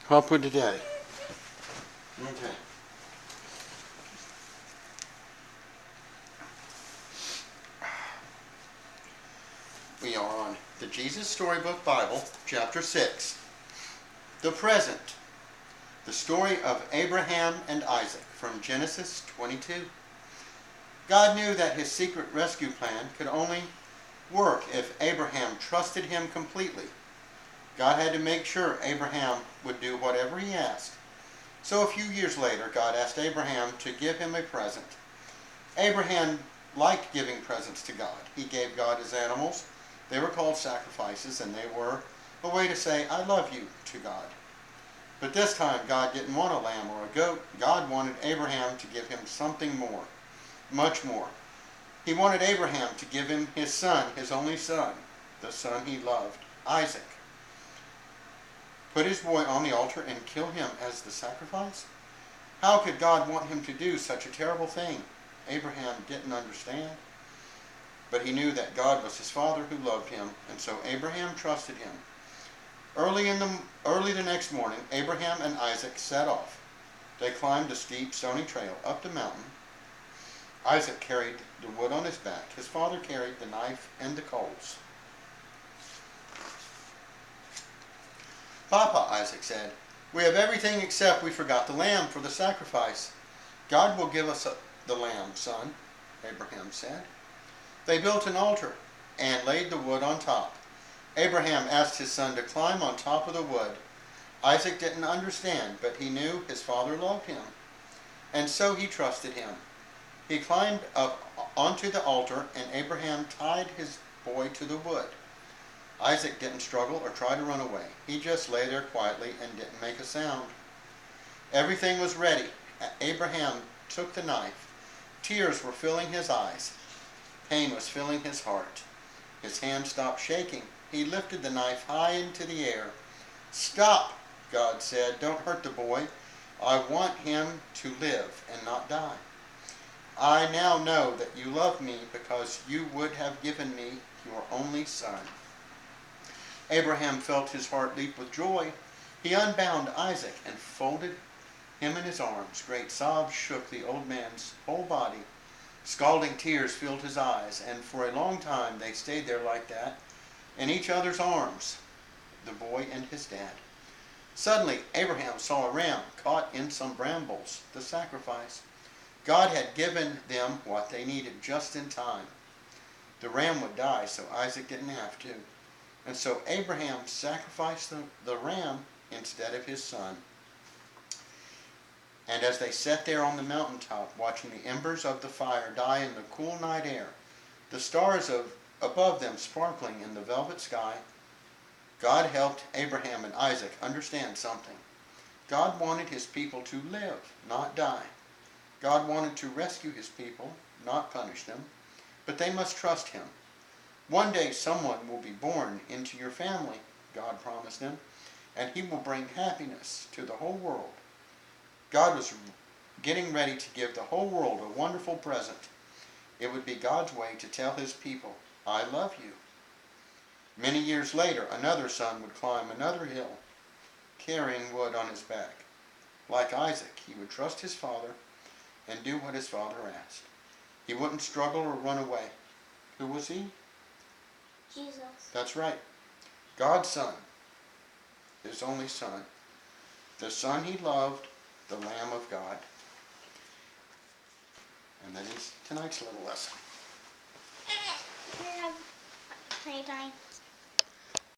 I'll put it Daddy. Okay. We are on the Jesus Storybook Bible, chapter 6. The Present. The story of Abraham and Isaac from Genesis 22. God knew that his secret rescue plan could only work if Abraham trusted him completely. God had to make sure Abraham would do whatever he asked. So a few years later, God asked Abraham to give him a present. Abraham liked giving presents to God. He gave God his animals. They were called sacrifices, and they were a way to say, I love you, to God. But this time, God didn't want a lamb or a goat. God wanted Abraham to give him something more, much more. He wanted Abraham to give him his son, his only son, the son he loved, Isaac. Put his boy on the altar and kill him as the sacrifice? How could God want him to do such a terrible thing? Abraham didn't understand. But he knew that God was his father who loved him, and so Abraham trusted him. Early the next morning, Abraham and Isaac set off. They climbed a steep, stony trail up the mountain. Isaac carried the wood on his back. His father carried the knife and the coals. Papa, Isaac said, we have everything except we forgot the lamb for the sacrifice. God will give us the lamb, son, Abraham said. They built an altar and laid the wood on top. Abraham asked his son to climb on top of the wood. Isaac didn't understand, but he knew his father loved him, and so he trusted him. He climbed up onto the altar, and Abraham tied his boy to the wood. Isaac didn't struggle or try to run away. He just lay there quietly and didn't make a sound. Everything was ready. Abraham took the knife. Tears were filling his eyes. Pain was filling his heart. His hand stopped shaking. He lifted the knife high into the air. Stop, God said. Don't hurt the boy. I want him to live and not die. I now know that you love me because you would have given me your only son. Abraham felt his heart leap with joy. He unbound Isaac and folded him in his arms. Great sobs shook the old man's whole body. Scalding tears filled his eyes, and for a long time they stayed there like that, in each other's arms, the boy and his dad. Suddenly, Abraham saw a ram caught in some brambles, the sacrifice. God had given them what they needed just in time. The ram would die, so Isaac didn't have to. And so Abraham sacrificed the ram instead of his son. And as they sat there on the mountaintop, watching the embers of the fire die in the cool night air, the stars above them sparkling in the velvet sky, God helped Abraham and Isaac understand something. God wanted his people to live, not die. God wanted to rescue his people, not punish them, but they must trust him. One day someone will be born into your family, God promised them, and he will bring happiness to the whole world. God was getting ready to give the whole world a wonderful present. It would be God's way to tell his people, I love you. Many years later, another son would climb another hill, carrying wood on his back. Like Isaac, he would trust his father and do what his father asked. He wouldn't struggle or run away. Who was he? Jesus. That's right. God's son, his only son, the son he loved, the Lamb of God. And that is tonight's little lesson. We have playtime.